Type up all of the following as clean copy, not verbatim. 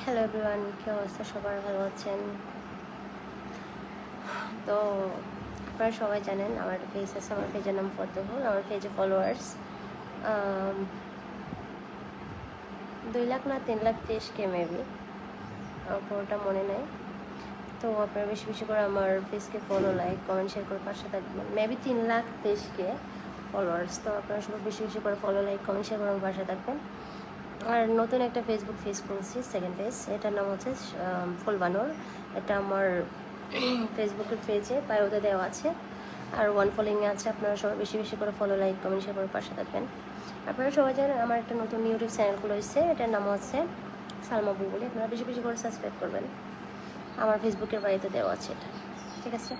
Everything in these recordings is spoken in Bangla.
হ্যালো এভরিওয়ান, কী অবস্থা? সবার ভালো আছেন? তো আপনারা সবাই জানেন আমার একটা পেজ আছে, আমার পেজের নাম ফদ্দফুল। আমার পেজে ফলোয়ার্স 2 লাখ না 3 লাখ 30K মেবি, আমার পুরোটা মনে নেই। তো আপনারা বেশি বেশি করে আমার পেজকে ফলো, লাইক, কমেন্ট, শেয়ার করে পাশে থাকবেন। Maybe 3 lakh 30K followers. তো আপনারা সবাই বেশি বেশি করে ফলো, লাইক, কমেন্ট, শেয়ার করে আমার পাশে থাকবেন। আর নতুন একটা ফেসবুক পেজ খুলছি, সেকেন্ড পেজ। এটার নাম হচ্ছে ফুলবানুর। এটা আমার ফেসবুকের পেজে বায়োতে দেওয়া আছে, আর ফলোয়িংয়ে আছে। আপনারা সবাই বেশি বেশি করে ফলো, লাইক, কমেন্ট, শেয়ার করে পাশে থাকবেন। আপনারা সবাই জানেন আমার একটা নতুন ইউটিউব চ্যানেল খুলেছে, এটার নাম হচ্ছে সালমা বু বলে। আপনারা বেশি বেশি করে সাবস্ক্রাইব করবেন। আমার ফেসবুকের বাড়িতে দেওয়া আছে এটা, ঠিক আছে?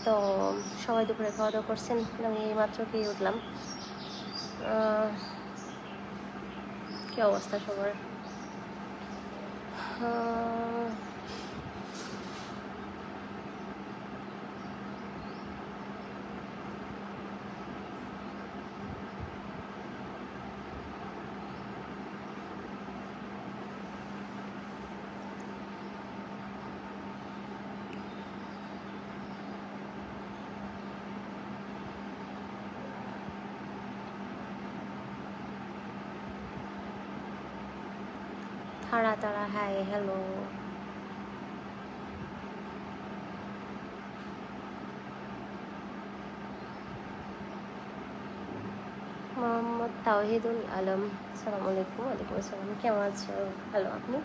তো সবাই দুপুরে খাওয়া দাওয়া করছেন? আমি এই মাত্র খেয়ে উঠলাম। কী অবস্থা সবার? তারা হাই, হ্যালো। মোহাম্মদ তাওহিদুল আলম, সালাম আলাইকুম। ওয়ালাইকুম আসসালাম, কেমন আছো? ভালো, আপনি?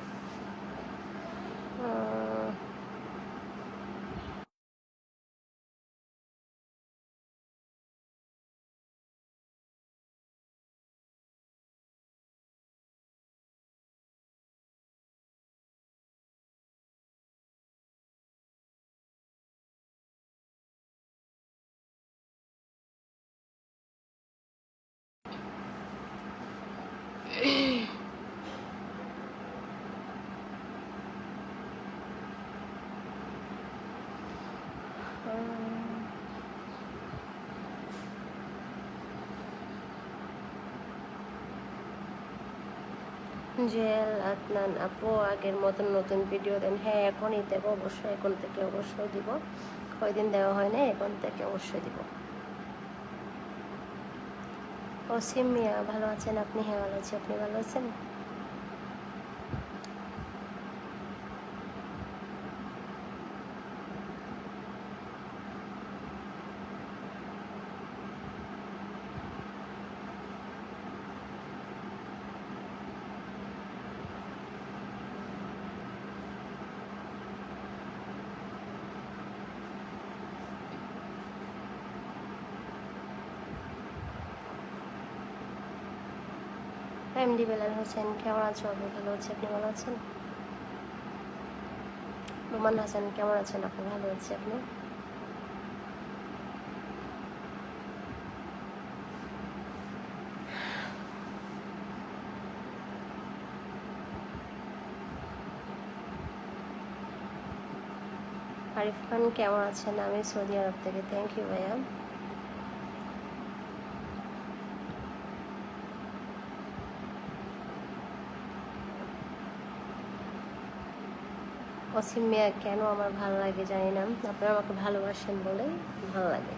জুয়েল আদনান আপু, আগের মতন নতুন ভিডিও দেন? হ্যাঁ, এখনই দেবো অবশ্যই, এখন থেকে অবশ্যই দিব। কয়দিন দেওয়া হয় না, এখন থেকে অবশ্যই দিব। অসীম মিয়া, ভালো আছেন আপনি? হ্যাঁ ভালো আছি, আপনি ভালো আছেন? এমডি বেলাল হোসেন, কেমন আছো? আপনি ভালো আছি, আপনি ভালো আছেন? রোমান হাসান, কেমন আছেন আপনি? ভালো আছি, আপনি? আরিফ খান, কেমন আছেন? আমি সৌদি আরব থেকে। থ্যাংক ইউ ভাইয়া। অসীম মিয়া, কেন আমার ভালো লাগে জানি না, আপনারা আমাকে ভালোবাসেন বলেই ভালো লাগে।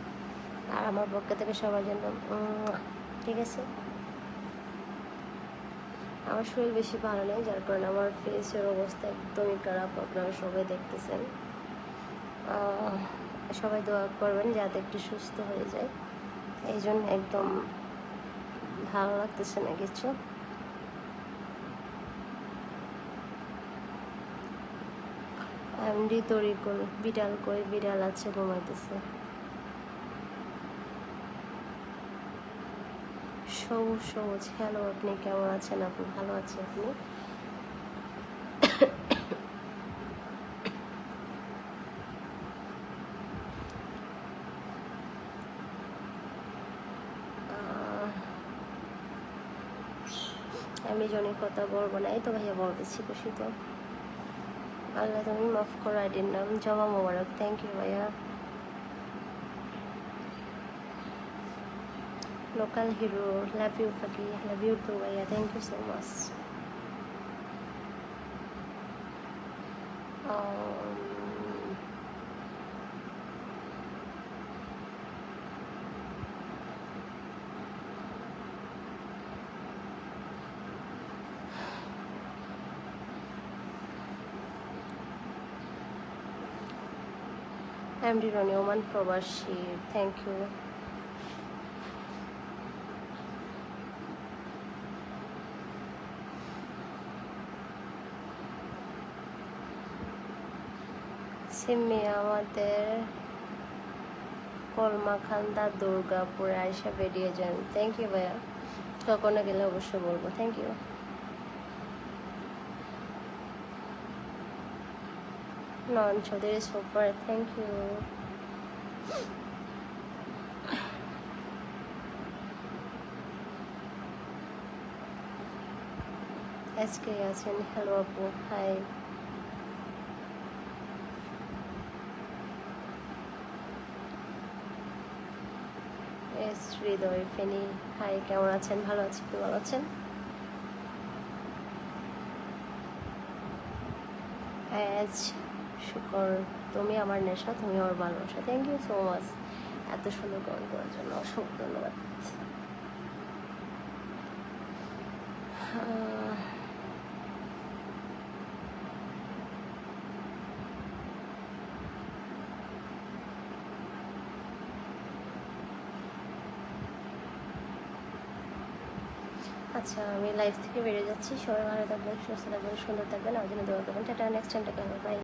আর আমার পক্ষ থেকে সবার জন্য ঠিক আছে। আমার শরীর বেশি ভালো নেই, যার কারণে আমার ফেসের অবস্থা একদমই খারাপ। আপনারা সবাই দেখতেছেন। সবাই দোয়া করবেন যাতে একটু সুস্থ হয়ে যায়। এই জন্য একদম ভালো লাগতেছে না কিছু। এমডি তরিকুল, বিড়াল কই? বিড়াল আছে, ঘুমাইতেছে। সবুজ সবুজ, হ্যালো, আপনি কেমন আছেন? আপনি ভালো আছেন? আপনি? আমি জনের কথা বলবো না, এই তো ভাইয়া বলতেছি, খুশি তো। আল্লাহ তুমি মাফ করো। আইডির নাম জমা মোবারক। থ্যাংক ইউ ভাইয়া। লোকাল হিরো, লাভ ইউ পাখি, লাভ ইউ টু ভাইয়া, thank you so much. MD Roni Oman প্রবাসী, থ্যাংক ইউ। সিমি আমাদের কলমাখান্দা দুর্গাপুরে আয়সা বেরিয়ে যান, থ্যাংক ইউ ভাইয়া। কখনো গেলে অবশ্যই বলবো, থ্যাংক ইউ। নন চৌধুরী সুপার, থ্যাংক ইউ। আজকে আছেন, হ্যালো আপু, hi. S Hridoy Feni, hi, কেমন আছেন? ভালো আছি, কি ভালো আছেন? আজ শুকর, তুমি আমার নেশা, তুমি আমার ভালোবাসা, থ্যাংক ইউ সো মাচ এত সুন্দর কমেন্ট করার জন্য, অসংখ্য ধন্যবাদ। আচ্ছা, আমি লাইফ থেকে বেরিয়ে যাচ্ছি। সবাই ভালো থাকবেন, সুস্থ থাকবেন, সুন্দর থাকবেন, আমার জন্য দোয়া করবেন। টাটা, নেক্সট টাইম দেখা হবে, বাই।